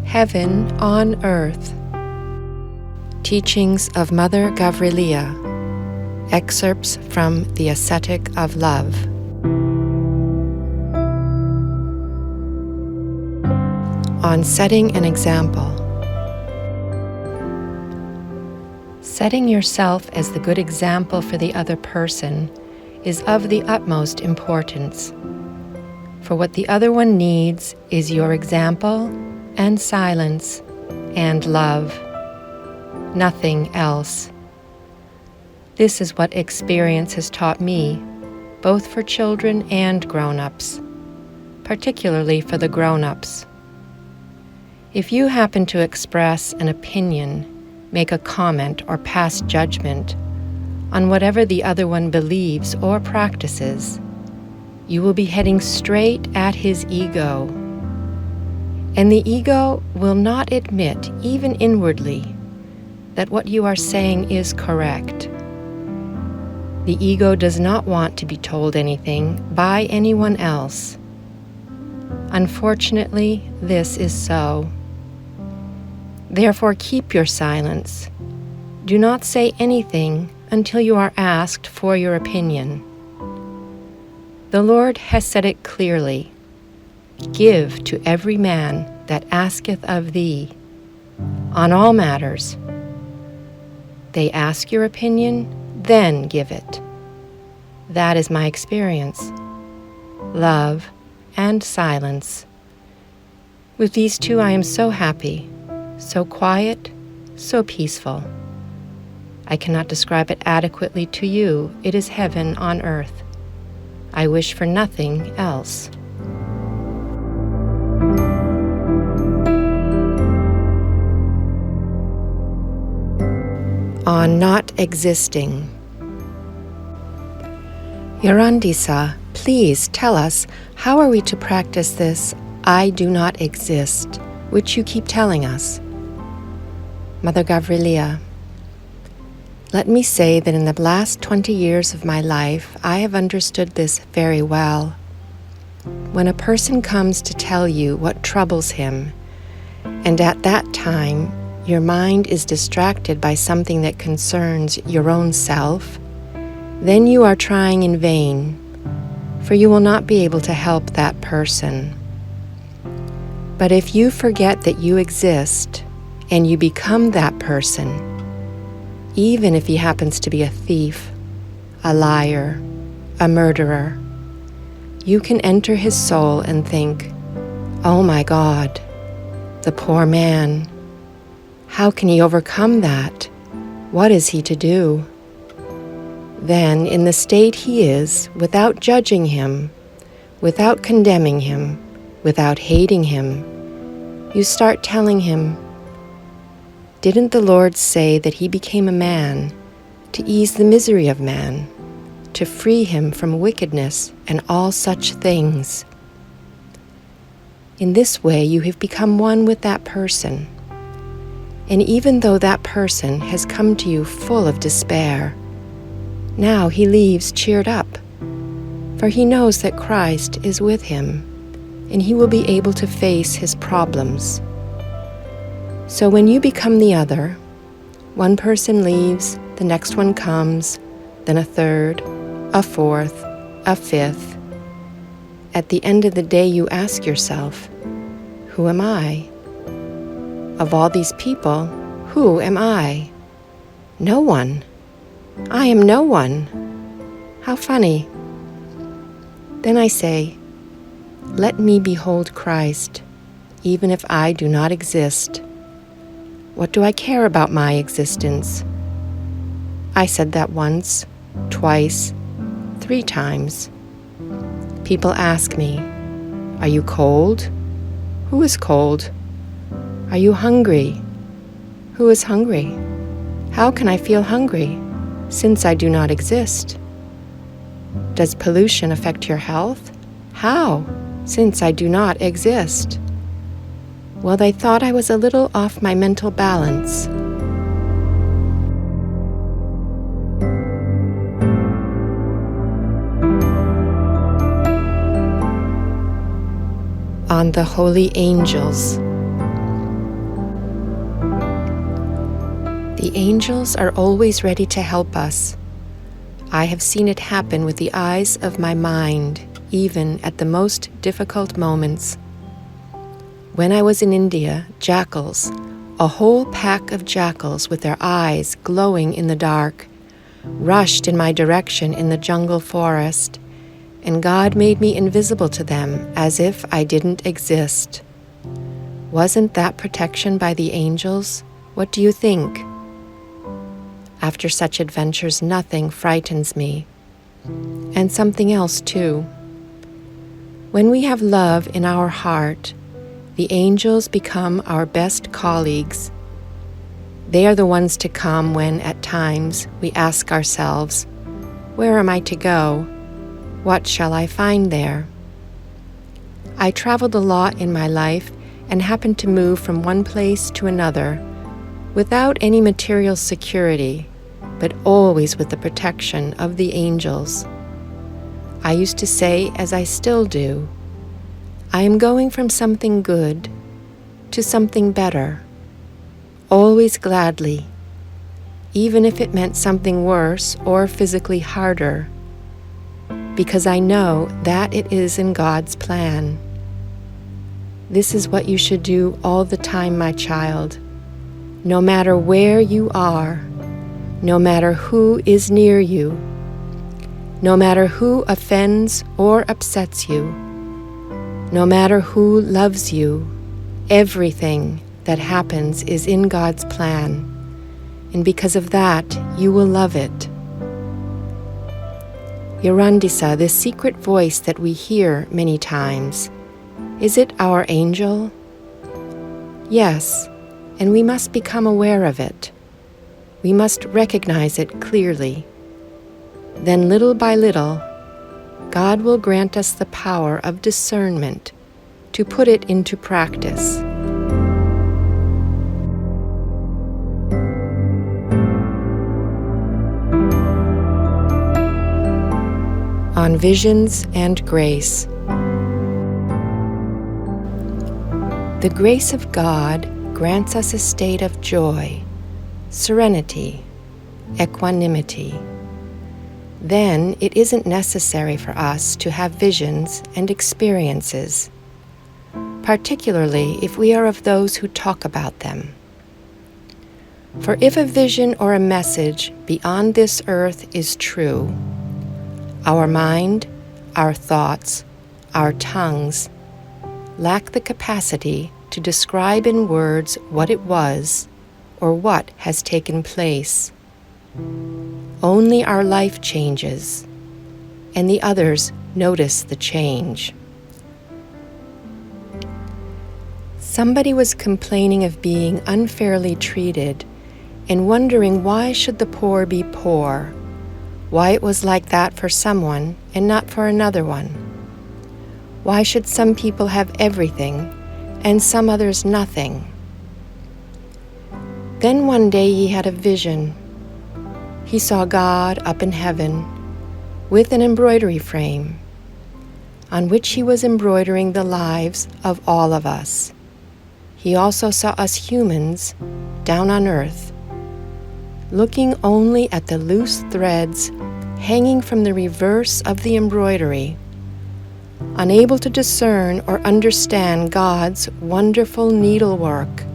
Heaven on Earth. Teachings of Mother Gavrilia. Excerpts from the Ascetic of Love. On setting an example. Setting yourself as the good example for the other person is of the utmost importance. For what the other one needs is your example and silence and love. Nothing else. This is what experience has taught me, both for children and grown-ups, particularly for the grown-ups. If you happen to express an opinion, make a comment or pass judgment on whatever the other one believes or practices, you will be heading straight at his ego. And the ego will not admit, even inwardly, that what you are saying is correct. The ego does not want to be told anything by anyone else. Unfortunately, this is so. Therefore, keep your silence. Do not say anything until you are asked for your opinion. The Lord has said it clearly. Give to every man that asketh of thee, on all matters. They ask your opinion, then give it. That is my experience. Love and silence. With these two I am so happy, so quiet, so peaceful. I cannot describe it adequately to you. It is heaven on earth. I wish for nothing else. On not existing. Yorandisa, please tell us, how are we to practice this I do not exist, which you keep telling us? Mother Gavrilia, let me say that in the last 20 years of my life, I have understood this very well. When a person comes to tell you what troubles him, and at that time your mind is distracted by something that concerns your own self, then you are trying in vain, for you will not be able to help that person. But if you forget that you exist, and you become that person, even if he happens to be a thief, a liar, a murderer, you can enter his soul and think, oh my God, the poor man. How can he overcome that? What is he to do? Then, in the state he is, without judging him, without condemning him, without hating him, you start telling him, didn't the Lord say that he became a man to ease the misery of man, to free him from wickedness and all such things? In this way you have become one with that person. And even though that person has come to you full of despair, now he leaves cheered up, for he knows that Christ is with him, and he will be able to face his problems. So when you become the other, one person leaves, the next one comes, then a third, a fourth, a fifth. At the end of the day you ask yourself, who am I? Of all these people, who am I? No one. I am no one. How funny. Then I say, let me behold Christ, even if I do not exist. What do I care about my existence? I said that once, twice, 3 times. People ask me, are you cold? Who is cold? Are you hungry? Who is hungry? How can I feel hungry, since I do not exist? Does pollution affect your health? How, since I do not exist? Well, they thought I was a little off my mental balance. On the holy angels. The angels are always ready to help us. I have seen it happen with the eyes of my mind, even at the most difficult moments. When I was in India, jackals, a whole pack of jackals with their eyes glowing in the dark, rushed in my direction in the jungle forest, and God made me invisible to them as if I didn't exist. Wasn't that protection by the angels? What do you think? After such adventures, nothing frightens me. And something else, too. When we have love in our heart, the angels become our best colleagues. They are the ones to come when, at times, we ask ourselves, "Where am I to go? What shall I find there?" I traveled a lot in my life and happened to move from one place to another without any material security, but always with the protection of the angels. I used to say, as I still do, I am going from something good to something better, always gladly, even if it meant something worse or physically harder, because I know that it is in God's plan. This is what you should do all the time, my child. No matter where you are, no matter who is near you, no matter who offends or upsets you, no matter who loves you, everything that happens is in God's plan, and because of that, you will love it. Yorandisa, the secret voice that we hear many times, is it our angel? Yes, and we must become aware of it. We must recognize it clearly. Then little by little, God will grant us the power of discernment to put it into practice. On Visions and Grace. The grace of God grants us a state of joy, serenity, equanimity. Then it isn't necessary for us to have visions and experiences, particularly if we are of those who talk about them. For if a vision or a message beyond this earth is true, our mind, our thoughts, our tongues lack the capacity to describe in words what it was or what has taken place. Only our life changes, and the others notice the change. Somebody was complaining of being unfairly treated and wondering why should the poor be poor, why it was like that for someone and not for another one. Why should some people have everything and some others nothing? Then one day he had a vision. He saw God up in heaven with an embroidery frame on which he was embroidering the lives of all of us. He also saw us humans down on earth, looking only at the loose threads hanging from the reverse of the embroidery, unable to discern or understand God's wonderful needlework.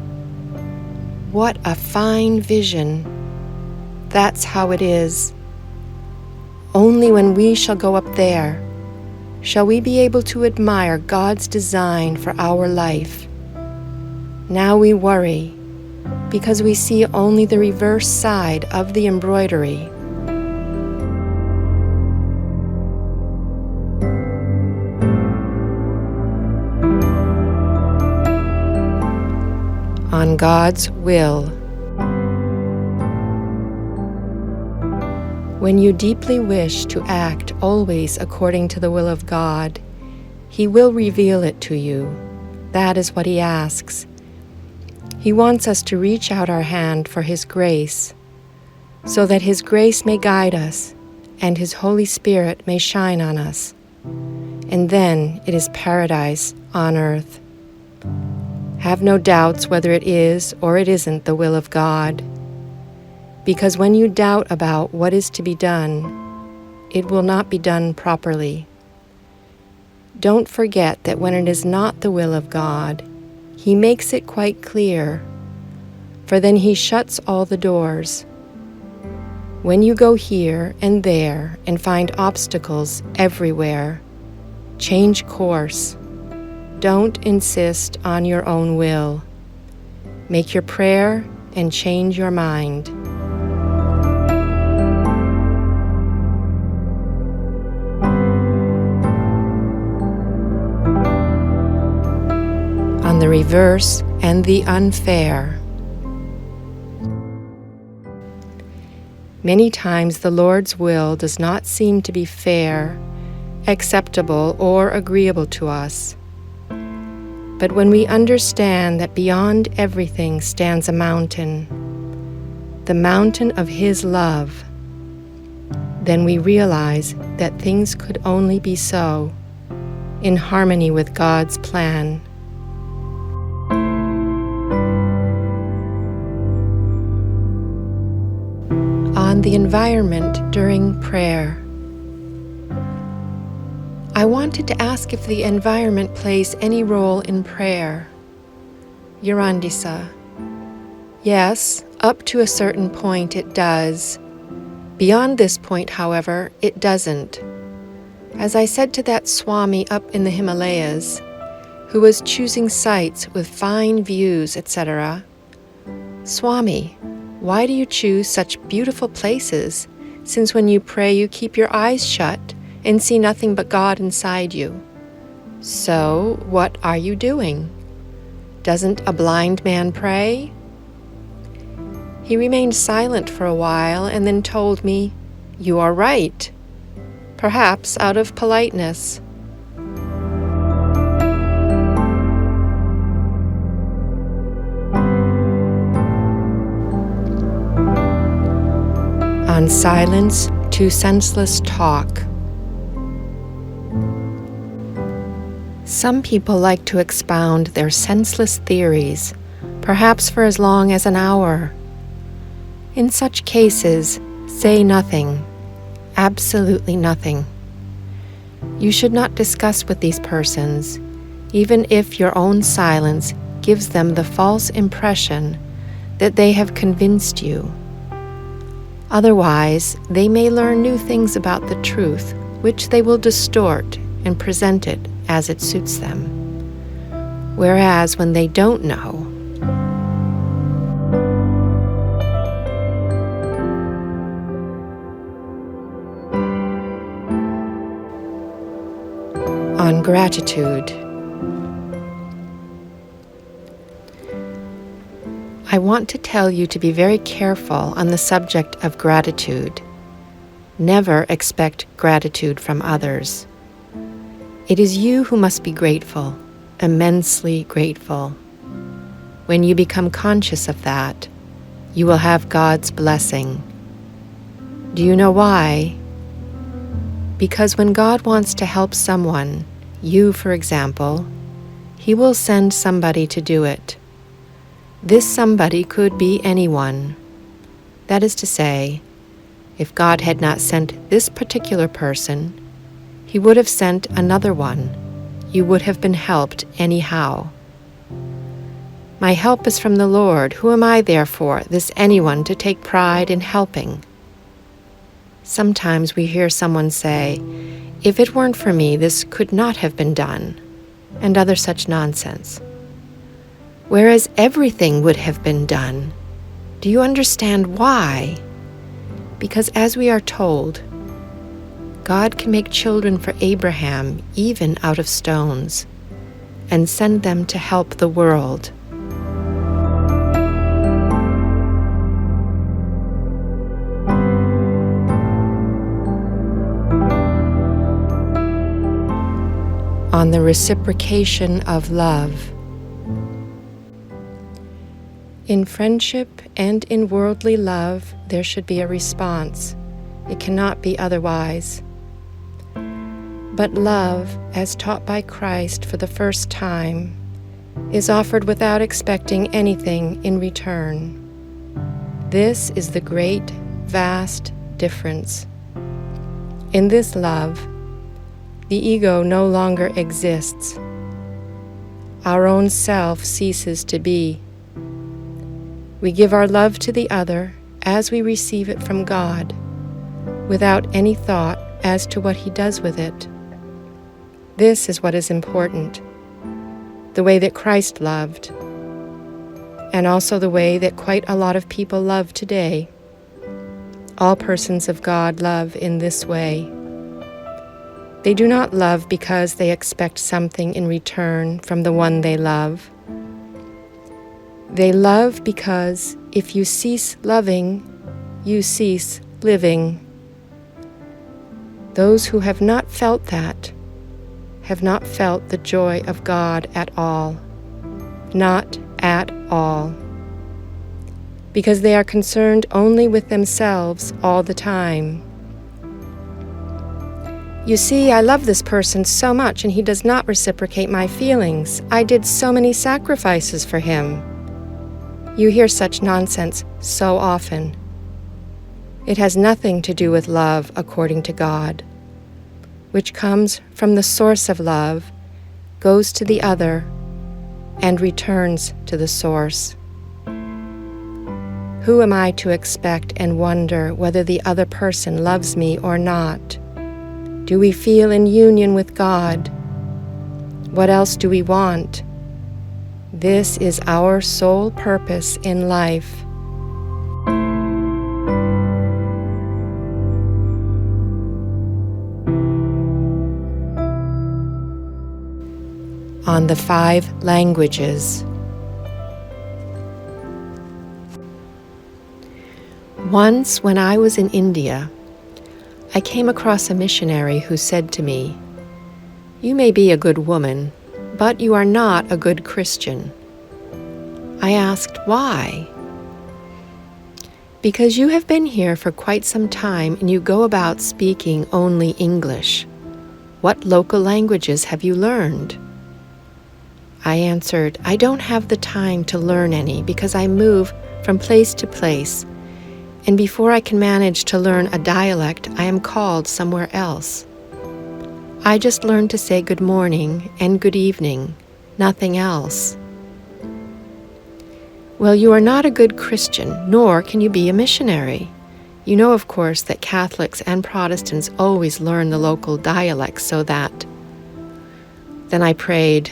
What a fine vision! That's how it is. Only when we shall go up there shall we be able to admire God's design for our life. Now we worry because we see only the reverse side of the embroidery. On God's will. When you deeply wish to act always according to the will of God, He will reveal it to you. That is what He asks. He wants us to reach out our hand for His grace, so that His grace may guide us and His Holy Spirit may shine on us. And then it is paradise on earth. Have no doubts whether it is or it isn't the will of God. Because when you doubt about what is to be done, it will not be done properly. Don't forget that when it is not the will of God, He makes it quite clear, for then He shuts all the doors. When you go here and there and find obstacles everywhere, change course. Don't insist on your own will. Make your prayer and change your mind. On the reverse and the unfair. Many times the Lord's will does not seem to be fair, acceptable, or agreeable to us. But when we understand that beyond everything stands a mountain, the mountain of His love, then we realize that things could only be so, in harmony with God's plan. On the environment during prayer. I wanted to ask if the environment plays any role in prayer. Yurandisa. Yes, up to a certain point it does. Beyond this point, however, it doesn't. As I said to that Swami up in the Himalayas, who was choosing sites with fine views, etc., Swami, why do you choose such beautiful places, since when you pray you keep your eyes shut and see nothing but God inside you? So, what are you doing? Doesn't a blind man pray? He remained silent for a while and then told me, "You are right," perhaps out of politeness. On silence to senseless talk. Some people like to expound their senseless theories, perhaps for as long as an hour. In such cases, say nothing, absolutely nothing. You should not discuss with these persons, even if your own silence gives them the false impression that they have convinced you. Otherwise, they may learn new things about the truth, which they will distort and present it as it suits them. Whereas when they don't know, on gratitude. I want to tell you to be very careful on the subject of gratitude. Never expect gratitude from others. It is you who must be grateful, immensely grateful. When you become conscious of that, you will have God's blessing. Do you know why? Because when God wants to help someone, you, for example, He will send somebody to do it. This somebody could be anyone. That is to say, if God had not sent this particular person, He would have sent another one. You would have been helped anyhow. My help is from the Lord. Who am I, therefore, this anyone, to take pride in helping? Sometimes we hear someone say, "If it weren't for me, this could not have been done," and other such nonsense. Whereas everything would have been done. Do you understand why? Because as we are told, God can make children for Abraham even out of stones, and send them to help the world. On the reciprocation of love. In friendship and in worldly love, there should be a response. It cannot be otherwise. But love, as taught by Christ for the first time, is offered without expecting anything in return. This is the great, vast difference. In this love, the ego no longer exists. Our own self ceases to be. We give our love to the other as we receive it from God, without any thought as to what He does with it. This is what is important, the way that Christ loved, and also the way that quite a lot of people love today. All persons of God love in this way. They do not love because they expect something in return from the one they love. They love because if you cease loving, you cease living. Those who have not felt that have not felt the joy of God at all. Not at all. Because they are concerned only with themselves all the time. You see, I love this person so much and he does not reciprocate my feelings. I did so many sacrifices for him. You hear such nonsense so often. It has nothing to do with love according to God, which comes from the source of love, goes to the other, and returns to the source. Who am I to expect and wonder whether the other person loves me or not? Do we feel in union with God? What else do we want? This is our sole purpose in life. On the 5 languages. Once, when I was in India, I came across a missionary who said to me, "You may be a good woman, but you are not a good Christian." I asked, "Why?" "Because you have been here for quite some time and you go about speaking only English. What local languages have you learned?" I answered, "I don't have the time to learn any because I move from place to place, and before I can manage to learn a dialect, I am called somewhere else. I just learn to say good morning and good evening, nothing else." "Well, you are not a good Christian, nor can you be a missionary. You know, of course, that Catholics and Protestants always learn the local dialects so that..." Then I prayed,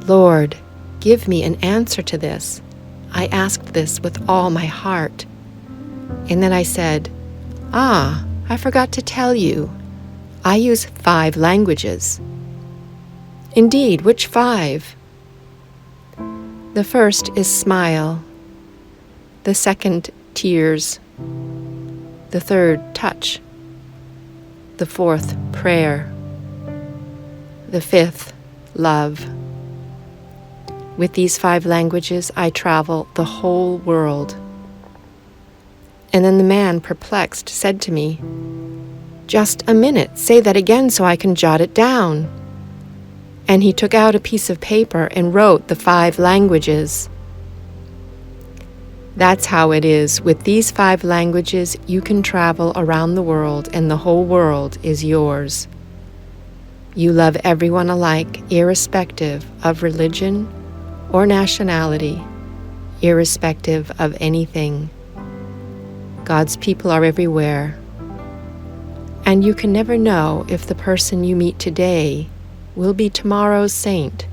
"Lord, give me an answer to this." I asked this with all my heart. And then I said, I forgot to tell you. I use 5 languages." "Indeed, which 5? "The first is smile. The second, tears. The third, touch. The fourth, prayer. The fifth, love. With these 5 languages, I travel the whole world." And then the man, perplexed, said to me, "Just a minute, say that again so I can jot it down." And he took out a piece of paper and wrote the 5 languages. That's how it is. With these 5 languages, you can travel around the world and the whole world is yours. You love everyone alike, irrespective of religion or nationality, irrespective of anything. God's people are everywhere, and you can never know if the person you meet today will be tomorrow's saint.